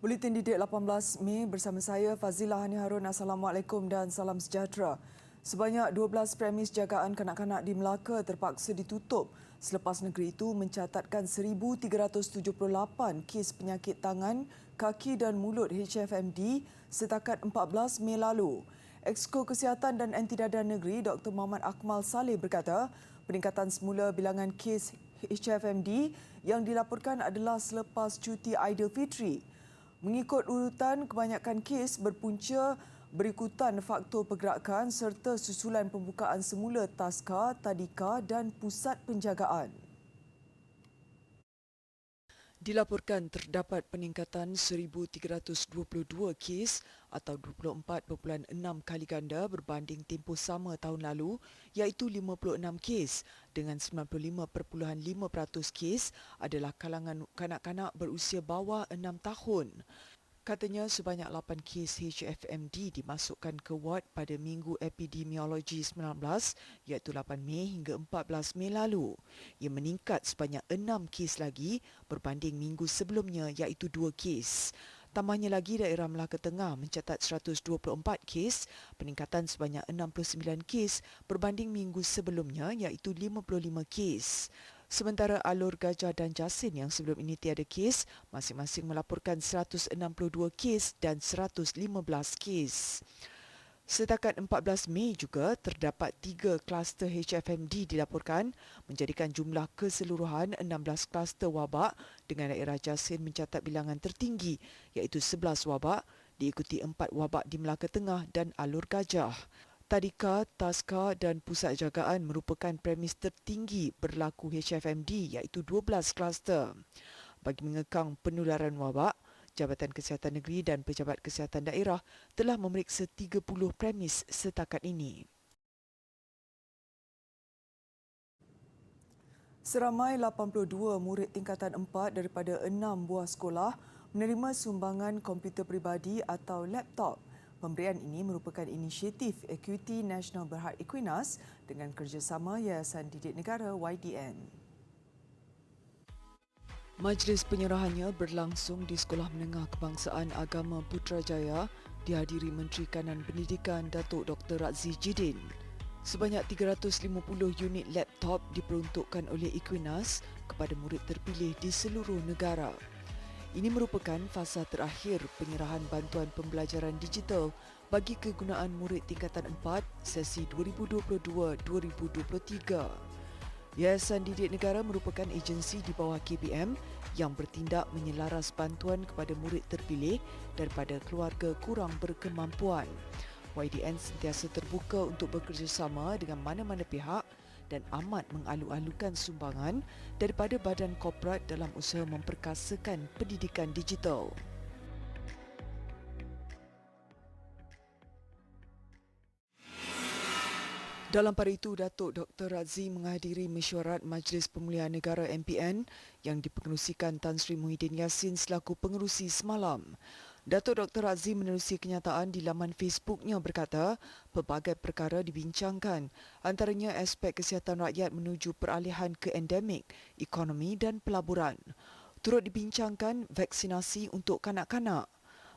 Buletin Didik 18 Mei bersama saya Fazilah Hani Harun. Assalamualaikum dan salam sejahtera. Sebanyak 12 premis jagaan kanak-kanak di Melaka terpaksa ditutup selepas negeri itu mencatatkan 1,378 kes penyakit tangan, kaki dan mulut HFMD setakat 14 Mei lalu. Exco Kesihatan dan Antidadan Negeri Dr. Muhammad Akmal Saleh berkata, peningkatan semula bilangan kes HFMD yang dilaporkan adalah selepas cuti Aidilfitri. Mengikut urutan, kebanyakan kes berpunca berikutan faktor pergerakan serta susulan pembukaan semula taska, tadika dan pusat penjagaan. Dilaporkan terdapat peningkatan 1,322 kes atau 24.6 kali ganda berbanding tempoh sama tahun lalu iaitu 56 kes dengan 95.5% kes adalah kalangan kanak-kanak berusia bawah 6 tahun. Katanya sebanyak 8 kes HFMD dimasukkan ke ward pada Minggu Epidemiologi 19 iaitu 8 Mei hingga 14 Mei lalu. Ia meningkat sebanyak 6 kes lagi berbanding minggu sebelumnya iaitu 2 kes. Tambahnya lagi daerah Melaka Tengah mencatat 124 kes, peningkatan sebanyak 69 kes berbanding minggu sebelumnya iaitu 55 kes. Sementara Alor Gajah dan Jasin yang sebelum ini tiada kes, masing-masing melaporkan 162 kes dan 115 kes. Setakat 14 Mei juga terdapat 3 kluster HFMD dilaporkan menjadikan jumlah keseluruhan 16 kluster wabak dengan daerah Jasin mencatat bilangan tertinggi iaitu 11 wabak diikuti 4 wabak di Melaka Tengah dan Alor Gajah. Tadika, taska dan pusat jagaan merupakan premis tertinggi berlaku HFMD iaitu 12 kluster. Bagi mengekang penularan wabak, Jabatan Kesihatan Negeri dan Pejabat Kesihatan Daerah telah memeriksa 30 premis setakat ini. Seramai 82 murid tingkatan 4 daripada 6 buah sekolah menerima sumbangan komputer peribadi atau laptop. Pemberian ini merupakan inisiatif Equity Nasional Berhad Equinas dengan kerjasama Yayasan Didik Negara YDN. Majlis penyerahannya berlangsung di Sekolah Menengah Kebangsaan Agama Putrajaya dihadiri Menteri Kanan Pendidikan Datuk Dr. Razzie Jidin. Sebanyak 350 unit laptop diperuntukkan oleh Equinas kepada murid terpilih di seluruh negara. Ini merupakan fasa terakhir penyerahan bantuan pembelajaran digital bagi kegunaan murid tingkatan 4 sesi 2022-2023. Yayasan Didik Negara merupakan agensi di bawah KPM yang bertindak menyelaras bantuan kepada murid terpilih daripada keluarga kurang berkemampuan. YDN sentiasa terbuka untuk bekerjasama dengan mana-mana pihak dan amat mengalu-alukan sumbangan daripada badan korporat dalam usaha memperkasakan pendidikan digital. Dalam pada itu, Datuk Dr. Razzie menghadiri mesyuarat Majlis Pemulihan Negara MPN yang dipengerusikan Tan Sri Muhyiddin Yassin selaku pengerusi semalam. Datuk Dr. Razzie menerusi kenyataan di laman Facebooknya berkata, pelbagai perkara dibincangkan, antaranya aspek kesihatan rakyat menuju peralihan ke endemik, ekonomi dan pelaburan. Turut dibincangkan vaksinasi untuk kanak-kanak.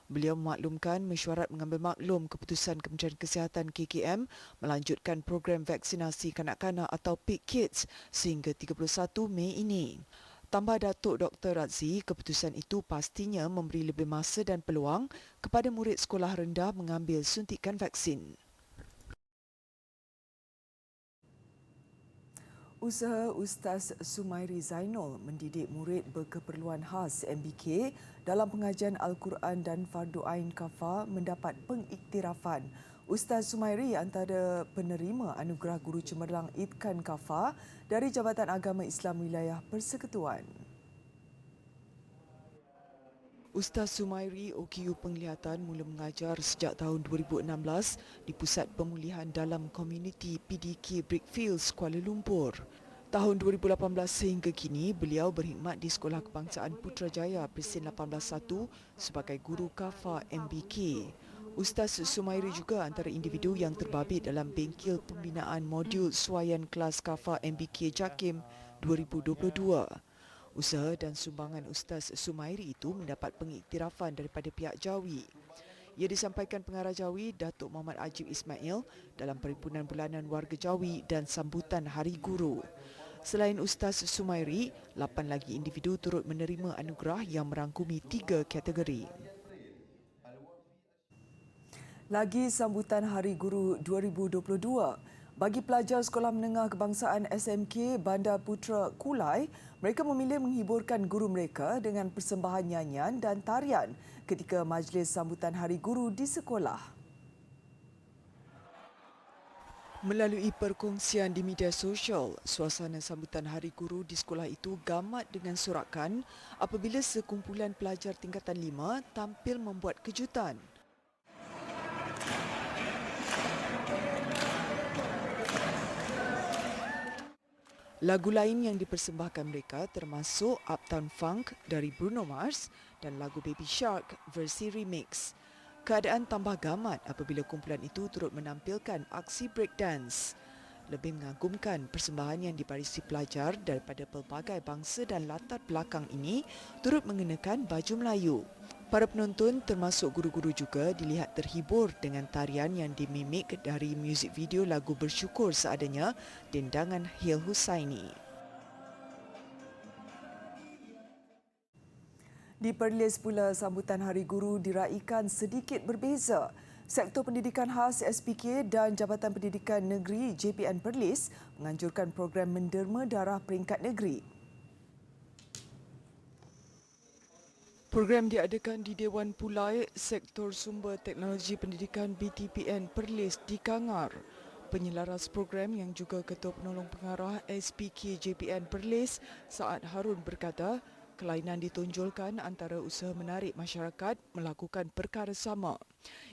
Beliau memaklumkan mesyuarat mengambil maklum keputusan Kementerian Kesihatan KKM melanjutkan program vaksinasi kanak-kanak atau PIK Kids sehingga 31 Mei ini. Tambah Datuk Dr. Razzie, keputusan itu pastinya memberi lebih masa dan peluang kepada murid sekolah rendah mengambil suntikan vaksin. Usaha Ustaz Sumairi Zainul mendidik murid berkeperluan khas MBK dalam pengajian Al-Quran dan Fardu Ain Kafah mendapat pengiktirafan. Ustaz Sumairi antara penerima anugerah Guru Cemerlang Idkan Kafah dari Jabatan Agama Islam Wilayah Persekutuan. Ustaz Sumairi OKU Penglihatan mula mengajar sejak tahun 2016 di Pusat Pemulihan Dalam Komuniti PDK Brickfields, Kuala Lumpur. Tahun 2018 sehingga kini, beliau berkhidmat di Sekolah Kebangsaan Putrajaya Presin 181 sebagai Guru Kafah MBK. Ustaz Sumairi juga antara individu yang terbabit dalam bengkel pembinaan modul suaian kelas Kafah MBK JAKIM 2022. Usaha dan sumbangan Ustaz Sumairi itu mendapat pengiktirafan daripada pihak Jawi. Ia disampaikan Pengarah Jawi Datuk Muhammad Ajib Ismail dalam perhimpunan bulanan warga Jawi dan sambutan Hari Guru. Selain Ustaz Sumairi, 8 lagi individu turut menerima anugerah yang merangkumi 3 kategori. Lagi sambutan Hari Guru 2022. Bagi pelajar Sekolah Menengah Kebangsaan SMK Bandar Putra Kulai, mereka memilih menghiburkan guru mereka dengan persembahan nyanyian dan tarian ketika majlis sambutan Hari Guru di sekolah. Melalui perkongsian di media sosial, suasana sambutan Hari Guru di sekolah itu gamat dengan sorakan apabila sekumpulan pelajar tingkatan 5 tampil membuat kejutan. Lagu lain yang dipersembahkan mereka termasuk Uptown Funk dari Bruno Mars dan lagu Baby Shark versi remix. Keadaan tambah gamat apabila kumpulan itu turut menampilkan aksi breakdance. Lebih mengagumkan, persembahan yang dibarisi pelajar daripada pelbagai bangsa dan latar belakang ini turut mengenakan baju Melayu. Para penonton termasuk guru-guru juga dilihat terhibur dengan tarian yang dimimik dari muzik video lagu Bersyukur Seadanya dendangan Hil Husaini. Di Perlis pula, sambutan Hari Guru diraikan sedikit berbeza. Sektor Pendidikan Khas SPK dan Jabatan Pendidikan Negeri JPN Perlis menganjurkan program menderma darah peringkat negeri. Program diadakan di Dewan Pulai Sektor Sumber Teknologi Pendidikan BTPN Perlis di Kangar. Penyelaras program yang juga Ketua Penolong Pengarah SPK JPN Perlis, Saad Harun berkata, kelainan ditonjolkan antara usaha menarik masyarakat melakukan perkara sama.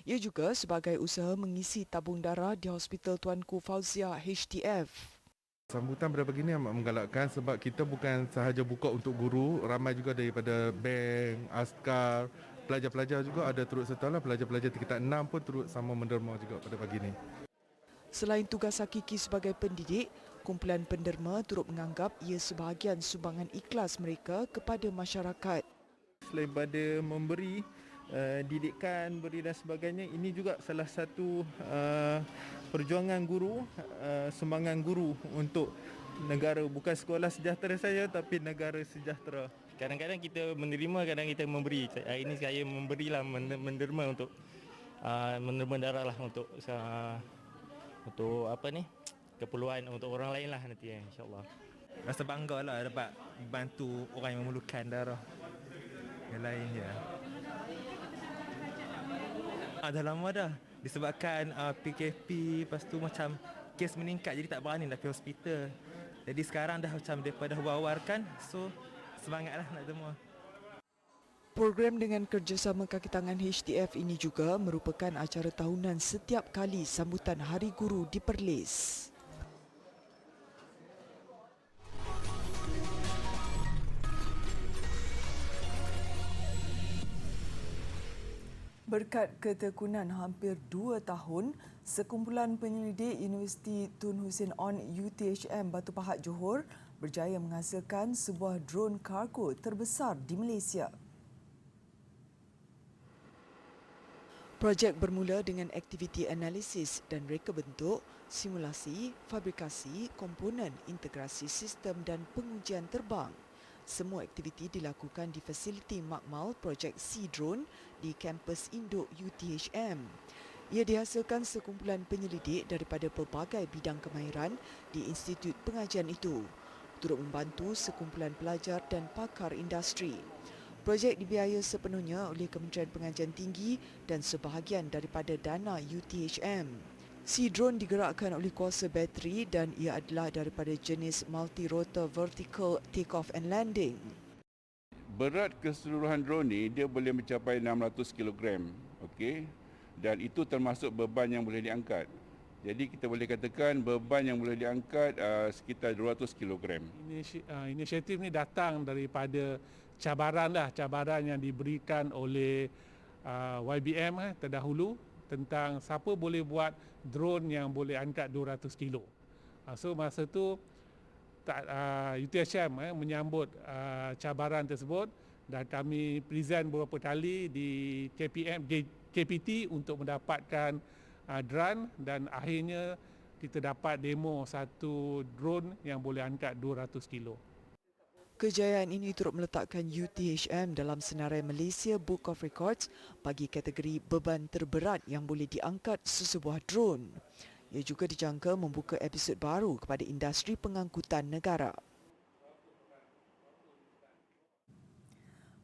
Ia juga sebagai usaha mengisi tabung darah di Hospital Tuanku Fauziah HTF. Sambutan pada pagi ini amat menggalakkan sebab kita bukan sahaja buka untuk guru, ramai juga daripada bank, askar, pelajar-pelajar juga ada turut serta lah, pelajar-pelajar tingkatan 6 pun turut sama menderma juga pada pagi ini. Selain tugas hakiki sebagai pendidik, kumpulan penderma turut menganggap ia sebahagian sumbangan ikhlas mereka kepada masyarakat. Selain pada memberi didikan, beri dan sebagainya, ini juga salah satu perjuangan guru, sumbangan guru untuk negara, bukan sekolah sejahtera saja tapi negara sejahtera. Kadang-kadang kita menerima, kadang kita memberi. Hari ini saya memberilah, menderma untuk menderma darah lah untuk apa ni, keperluan untuk orang lain lah nanti insya-Allah. Rasa bangga lah dapat bantu orang yang memerlukan darah yang lain ya. Dah lama dah disebabkan PKP, lepas tu macam kes meningkat jadi tak berani nak pergi hospital. Jadi sekarang dah macam daripada war-warkan, so semangatlah nak semua. Program dengan kerjasama kaki tangan HTF ini juga merupakan acara tahunan setiap kali sambutan Hari Guru di Perlis. Berkat ketekunan hampir 2 tahun, sekumpulan penyelidik Universiti Tun Hussein On UTHM Batu Pahat Johor berjaya menghasilkan sebuah drone kargo terbesar di Malaysia. Projek bermula dengan aktiviti analisis dan reka bentuk, simulasi, fabrikasi, komponen, integrasi sistem dan pengujian terbang. Semua aktiviti dilakukan di fasiliti makmal projek Sea Drone di kampus Induk UTHM. Ia dihasilkan sekumpulan penyelidik daripada pelbagai bidang kemahiran di institut pengajian itu, turut membantu sekumpulan pelajar dan pakar industri. Projek dibiaya sepenuhnya oleh Kementerian Pengajian Tinggi dan sebahagian daripada dana UTHM. Sea Drone digerakkan oleh kuasa bateri dan ia adalah daripada jenis multi-rotor vertical take-off and landing. Berat keseluruhan drone ni dia boleh mencapai 600 kg. Okey. Dan itu termasuk beban yang boleh diangkat. Jadi kita boleh katakan beban yang boleh diangkat sekitar 200 kg. Inisiatif ni datang daripada cabaran yang diberikan oleh YBM terdahulu tentang siapa boleh buat drone yang boleh angkat 200 kilo. So masa tu UTHM menyambut cabaran tersebut dan kami present beberapa kali di KPT untuk mendapatkan drone dan akhirnya kita dapat demo satu drone yang boleh angkat 200 kilo. Kejayaan ini turut meletakkan UTHM dalam senarai Malaysia Book of Records bagi kategori beban terberat yang boleh diangkat sesebuah drone. Ia juga dijangka membuka episod baru kepada industri pengangkutan negara.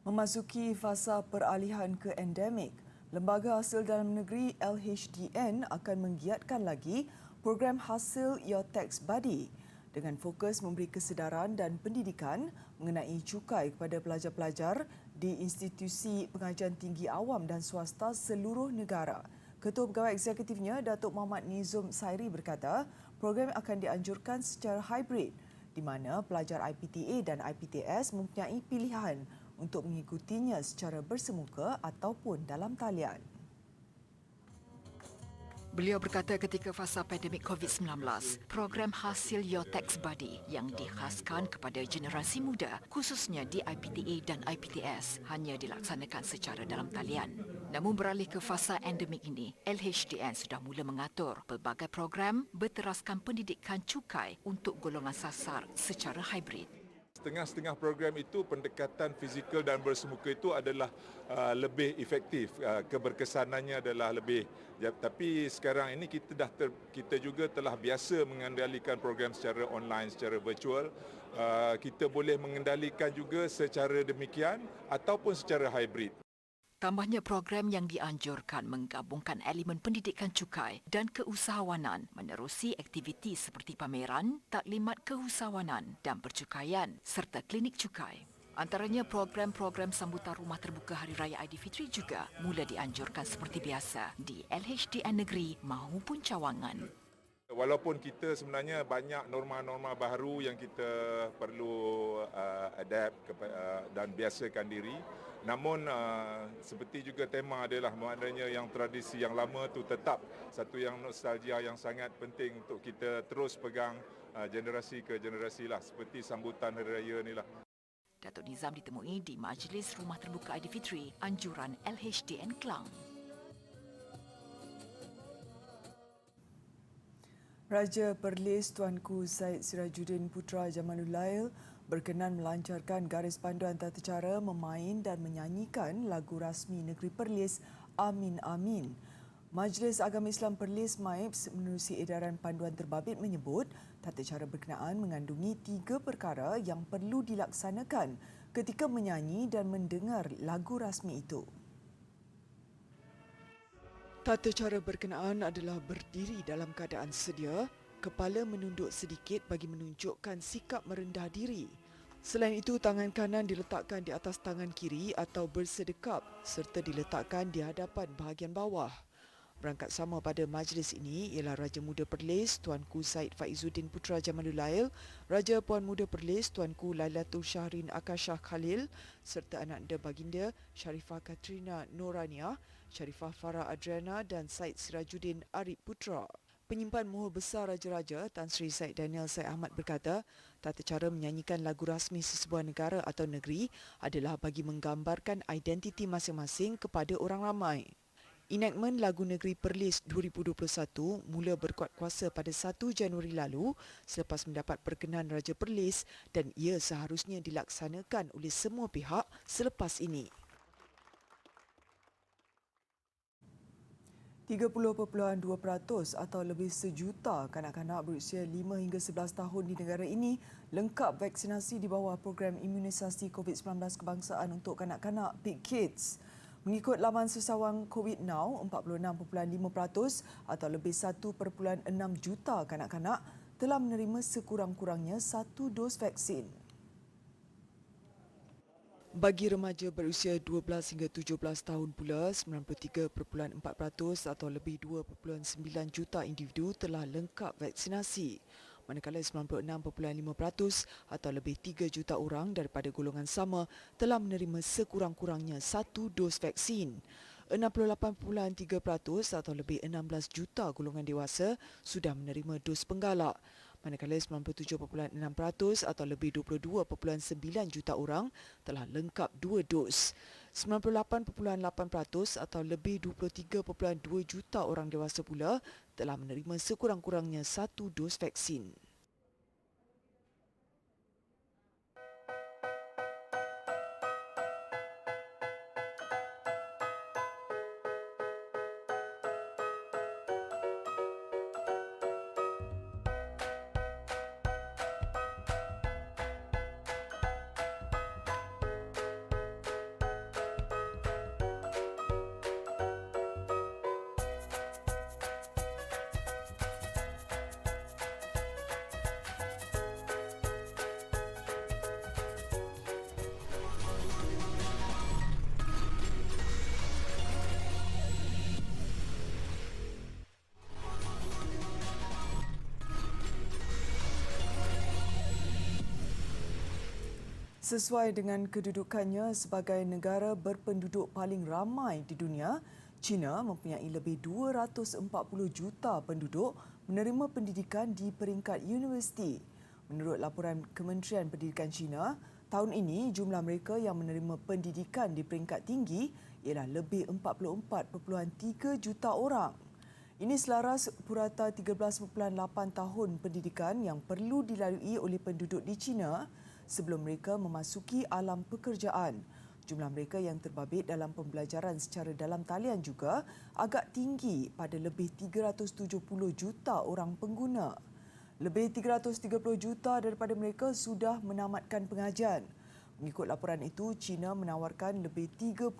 Memasuki fasa peralihan ke endemik, Lembaga Hasil Dalam Negeri LHDN akan menggiatkan lagi program Hasil Your Tax Buddy dengan fokus memberi kesedaran dan pendidikan mengenai cukai kepada pelajar-pelajar di institusi pengajian tinggi awam dan swasta seluruh negara. Ketua Pegawai Eksekutifnya, Datuk Muhammad Nizum Sairi berkata, program akan dianjurkan secara hybrid di mana pelajar IPTA dan IPTS mempunyai pilihan untuk mengikutinya secara bersemuka ataupun dalam talian. Beliau berkata ketika fasa pandemik COVID-19, program Hasil Your Tax Buddy yang dikhaskan kepada generasi muda, khususnya di IPTA dan IPTS, hanya dilaksanakan secara dalam talian. Namun beralih ke fasa endemik ini, LHDN sudah mula mengatur pelbagai program berteraskan pendidikan cukai untuk golongan sasar secara hybrid. Setengah-setengah program itu pendekatan fizikal dan bersemuka itu adalah lebih efektif, keberkesanannya adalah lebih. Tapi sekarang ini kita juga telah biasa mengendalikan program secara online, secara virtual. Kita boleh mengendalikan juga secara demikian ataupun secara hybrid. Tambahnya program yang dianjurkan menggabungkan elemen pendidikan cukai dan keusahawanan menerusi aktiviti seperti pameran, taklimat keusahawanan dan percukaian serta klinik cukai. Antaranya program-program sambutan rumah terbuka Hari Raya Aidilfitri juga mula dianjurkan seperti biasa di LHDN negeri maupun cawangan. Walaupun kita sebenarnya banyak norma-norma baru yang kita perlu adapt dan biasakan diri, namun seperti juga tema adalah maknanya yang tradisi yang lama tu tetap satu yang nostalgia yang sangat penting untuk kita terus pegang generasi ke generasi lah, seperti sambutan Hari Raya ni lah. Datuk Nizam ditemui di Majlis Rumah Terbuka Aidilfitri Anjuran LHDN Klang. Raja Perlis Tuanku Syed Sirajuddin Putra Jamalul Lail berkenan melancarkan garis panduan tata cara memain dan menyanyikan lagu rasmi Negeri Perlis Amin Amin. Majlis Agama Islam Perlis MAIPS menerusi edaran panduan terbabit menyebut tata cara berkenaan mengandungi 3 perkara yang perlu dilaksanakan ketika menyanyi dan mendengar lagu rasmi itu. Tata cara berkenaan adalah berdiri dalam keadaan sedia, kepala menunduk sedikit bagi menunjukkan sikap merendah diri. Selain itu, tangan kanan diletakkan di atas tangan kiri atau bersedekap serta diletakkan di hadapan bahagian bawah. Berangkat sama pada majlis ini ialah Raja Muda Perlis Tuanku Syed Faizuddin Putra Jamalul Lail, Raja Puan Muda Perlis Tuanku Lailatul Syahrin Akashah Khalil serta anak anda baginda Sharifah Katrina Noraniah, Sharifah Farah Adriana dan Syed Sirajuddin Arif Putra. Penyimpan Mohor Besar Raja-Raja Tan Sri Syed Daniel Syed Ahmad berkata, tata cara menyanyikan lagu rasmi sesebuah negara atau negeri adalah bagi menggambarkan identiti masing-masing kepada orang ramai. Enactment lagu Negeri Perlis 2021 mula berkuat kuasa pada 1 Januari lalu selepas mendapat perkenan Raja Perlis dan ia seharusnya dilaksanakan oleh semua pihak selepas ini. 30.2% atau lebih sejuta kanak-kanak berusia 5 hingga 11 tahun di negara ini lengkap vaksinasi di bawah program imunisasi COVID-19 kebangsaan untuk kanak-kanak Big Kids. Mengikut laman sesawang COVID Now, 46.5% atau lebih 1.6 juta kanak-kanak telah menerima sekurang-kurangnya 1 dos vaksin. Bagi remaja berusia 12 hingga 17 tahun pula, 93.4% atau lebih 2.9 juta individu telah lengkap vaksinasi. Manakala 96.5% atau lebih 3 juta orang daripada golongan sama telah menerima sekurang-kurangnya 1 dos vaksin. 68.3% atau lebih 16 juta golongan dewasa sudah menerima dos penggalak. manakala 97.6% atau lebih 22.9 juta orang telah lengkap 2 dos. 98.8% atau lebih 23.2 juta orang dewasa pula telah menerima sekurang-kurangnya 1 dos vaksin. Sesuai dengan kedudukannya sebagai negara berpenduduk paling ramai di dunia, China mempunyai lebih 240 juta penduduk menerima pendidikan di peringkat universiti. Menurut laporan Kementerian Pendidikan China, tahun ini jumlah mereka yang menerima pendidikan di peringkat tinggi ialah lebih 44.3 juta orang. Ini selaras purata 13.8 tahun pendidikan yang perlu dilalui oleh penduduk di China sebelum mereka memasuki alam pekerjaan. Jumlah mereka yang terbabit dalam pembelajaran secara dalam talian juga agak tinggi pada lebih 370 juta orang pengguna. Lebih 330 juta daripada mereka sudah menamatkan pengajian. Mengikut laporan itu, China menawarkan lebih 30,000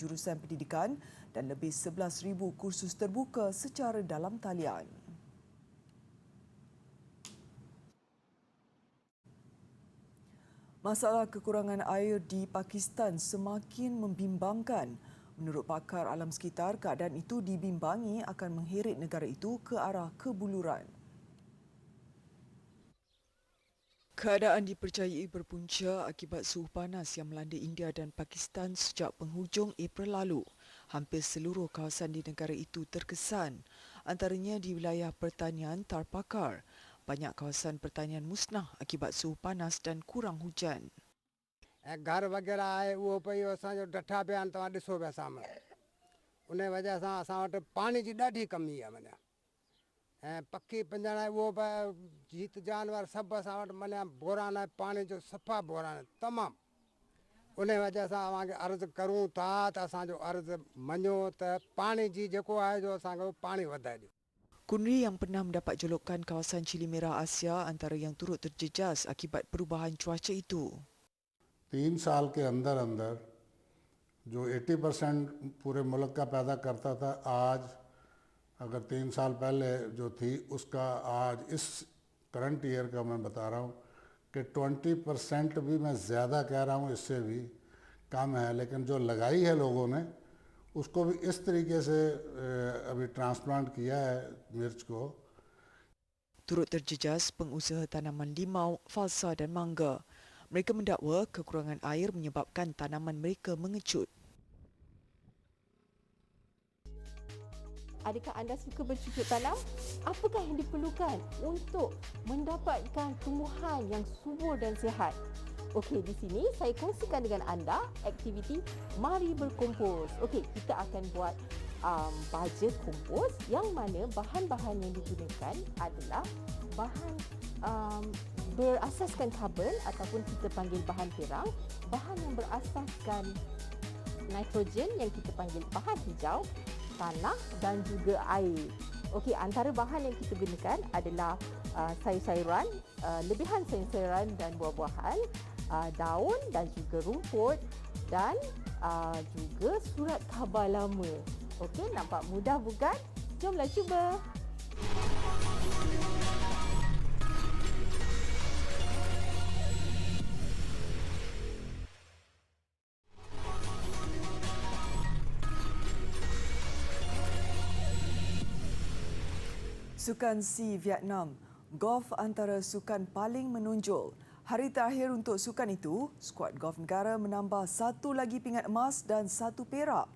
jurusan pendidikan dan lebih 11,000 kursus terbuka secara dalam talian. Masalah kekurangan air di Pakistan semakin membimbangkan. Menurut pakar alam sekitar, keadaan itu dibimbangi akan mengheret negara itu ke arah kebuluran. Keadaan dipercayai berpunca akibat suhu panas yang melanda India dan Pakistan sejak penghujung April lalu. Hampir seluruh kawasan di negara itu terkesan, antaranya di wilayah pertanian Tarpakar. Banyak kawasan pertanian musnah akibat suhu panas dan kurang hujan. घर वग़ैरह आहे उहो पई असांजो डठा पिया आहिनि तव्हां ॾिसो पिया साम्हूं उन वजह सां असां वटि पाणी जी ॾाढी कमी आहे माना ऐं पखी पिंजण उहो जीत जानवर सभु असां वटि माना बोरान आहे पाणी जो सफ़ा बोरान तमामु उन वजह सां अव्हांखे अर्ज़ु करूं था त असांजो अर्ज़ु मञो त पाणी जी जेको आहे जो असांखे पाणी वधाए ॾियो. Kunri yang pernah mendapat julukan kawasan Cili Merah Asia antara yang turut terjejas akibat perubahan cuaca itu. 3 साल के अंदर अंदर जो 80% पूरे मुल्क का पैदा करता था, आज अगर 3 साल पहले जो थी उसका आज इस करंट ईयर का मैं बता रहा हूँ कि 20% भी मैं ज़्यादा कह रहा हूँ, इससे भी कम है. लेकिन जो लगाई है लोगों ने उसको भी इस तरीके से अभी ट्रांसप्लांट किया है मिर्च को. Turut terjejas pengusaha tanaman limau, falsa dan mangga. Mereka mendakwa kekurangan air menyebabkan tanaman mereka mengecut. Adakah anda suka bercucuk tanam? Apakah yang diperlukan untuk mendapatkan tumbuhan yang subur dan sihat? Okey, di sini saya kongsikan dengan anda aktiviti Mari Berkompos. Okey, kita akan buat baja kompos yang mana bahan-bahan yang digunakan adalah bahan berasaskan karbon ataupun kita panggil bahan perang, bahan yang berasaskan nitrogen yang kita panggil bahan hijau, tanah dan juga air. Okey, antara bahan yang kita gunakan adalah sayur-sayuran, lebihan sayur-sayuran dan buah-buahan, daun dan juga rumput dan juga surat khabar lama. Okey, nampak mudah bukan? Jomlah cuba. Sukan C Vietnam, golf antara sukan paling menonjol. Hari terakhir untuk sukan itu, skuad golf negara menambah 1 lagi pingat emas dan 1 perak.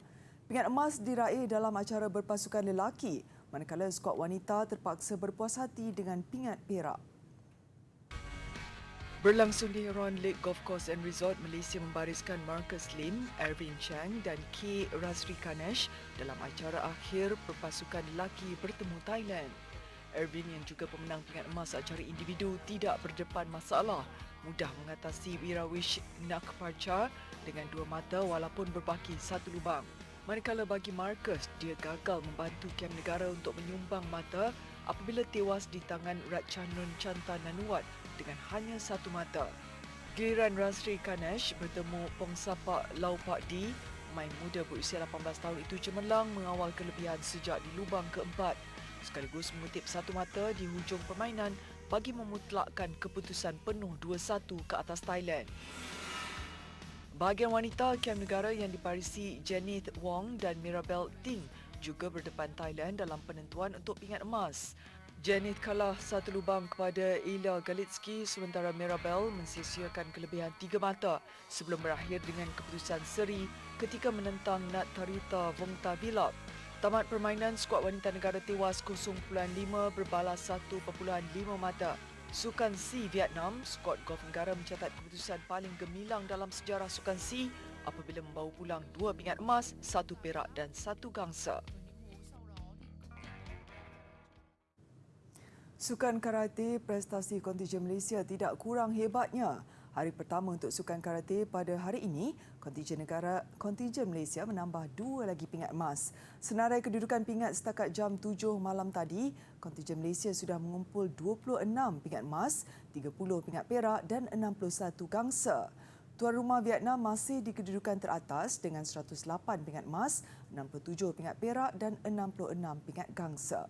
Pingat emas diraih dalam acara berpasukan lelaki manakala skuad wanita terpaksa berpuas hati dengan pingat perak. Berlangsung di Heron Lake Golf Course and Resort, Malaysia membariskan Marcus Lim, Ervin Chang dan K. Razri Kanesh dalam acara akhir perpasukan lelaki bertemu Thailand. Ervin yang juga pemenang pingat emas acara individu tidak berdepan masalah, mudah mengatasi Wirawish Nakparcha dengan 2 mata walaupun berbaki 1 lubang. Manakala bagi Marcus, dia gagal membantu kem negara untuk menyumbang mata apabila tewas di tangan Ratchanun Chantananuwat dengan hanya 1 mata. Giliran Razri Kanesh bertemu Pongsapak Lau Pak Di, pemain muda berusia 18 tahun itu cemerlang mengawal kelebihan sejak di lubang keempat, sekaligus mengutip 1 mata di hujung permainan bagi memutlakkan keputusan penuh 2-1 ke atas Thailand. Bahagian wanita, kem negara yang dibarisi Janith Wong dan Mirabel Ting juga berdepan Thailand dalam penentuan untuk pingat emas. Janith kalah 1 lubang kepada Ila Galitsky sementara Mirabel mensia-siakan kelebihan 3 mata sebelum berakhir dengan keputusan seri ketika menentang Natharita Vongtavilap. Tamat permainan, skuad wanita negara tewas 0.5 berbalas 1.5 mata. Sukan C Vietnam, skuad golf negara mencatat keputusan paling gemilang dalam sejarah Sukan C apabila membawa pulang 2 pingat emas, 1 perak dan 1 gangsa. Sukan karate, prestasi kontijen Malaysia tidak kurang hebatnya. Hari pertama untuk sukan karate pada hari ini, kontijen Malaysia menambah 2 lagi pingat emas. Senarai kedudukan pingat setakat jam 7 malam tadi, kontijen Malaysia sudah mengumpul 26 pingat emas, 30 pingat perak dan 61 gangsa. Tuan rumah Vietnam masih di kedudukan teratas dengan 108 pingat emas, 67 pingat perak dan 66 pingat gangsa.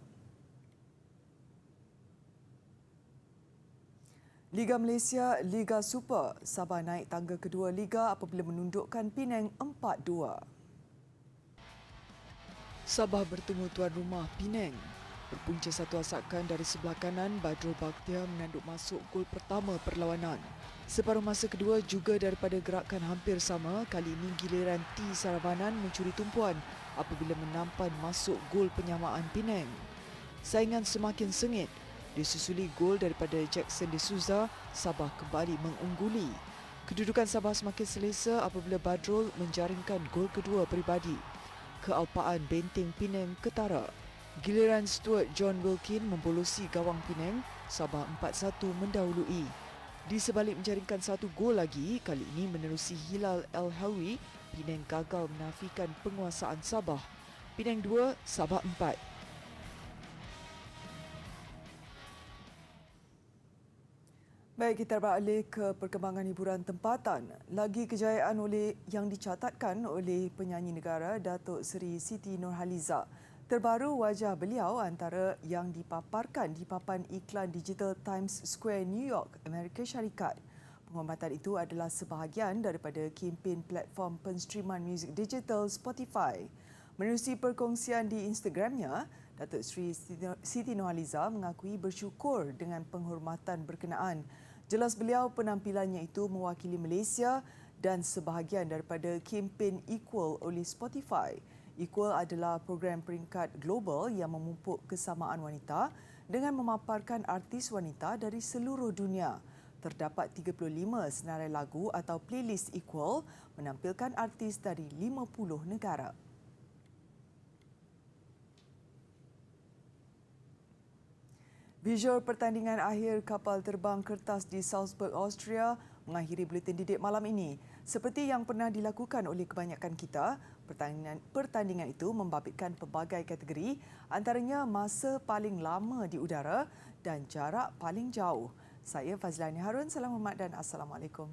Liga Malaysia, Liga Super, Sabah naik tangga kedua Liga apabila menundukkan Penang 4-2. Sabah bertemu tuan rumah Penang. Berpunca 1 asakan dari sebelah kanan, Badrul Bakhtiar menanduk masuk gol pertama perlawanan. Separuh masa kedua juga daripada gerakan hampir sama, kali ini giliran T. Saravanan mencuri tumpuan apabila menampan masuk gol penyamaan Penang. Saingan semakin sengit. Disusuli gol daripada Jackson de Souza, Sabah kembali mengungguli. Kedudukan Sabah semakin selesa apabila Badrul menjaringkan gol kedua peribadi. Kealpaan benteng Penang ketara. Giliran Stuart John Wilkin membolosi gawang Penang, Sabah 4-1 mendahului. Di sebalik menjaringkan 1 gol lagi, kali ini menerusi Hilal El-Helwi, Penang gagal menafikan penguasaan Sabah. Penang 2, Sabah 4. Baik, kita beralih ke perkembangan hiburan tempatan. Lagi kejayaan yang dicatatkan oleh penyanyi negara Datuk Seri Siti Nurhaliza. Terbaru wajah beliau antara yang dipaparkan di papan iklan digital Times Square, New York, Amerika Syarikat. Penghormatan itu adalah sebahagian daripada kempen platform penstreaman muzik digital Spotify. Menerusi perkongsian di Instagramnya, Datuk Seri Siti Nurhaliza mengakui bersyukur dengan penghormatan berkenaan. Jelas beliau penampilannya itu mewakili Malaysia dan sebahagian daripada kempen Equal oleh Spotify. Equal adalah program peringkat global yang memupuk kesamaan wanita dengan memaparkan artis wanita dari seluruh dunia. Terdapat 35 senarai lagu atau playlist Equal menampilkan artis dari 50 negara. Visual pertandingan akhir kapal terbang kertas di Salzburg, Austria mengakhiri buletin didik malam ini. Seperti yang pernah dilakukan oleh kebanyakan kita, pertandingan itu membabitkan pelbagai kategori, antaranya masa paling lama di udara dan jarak paling jauh. Saya Fazlani Harun, salam hormat dan Assalamualaikum.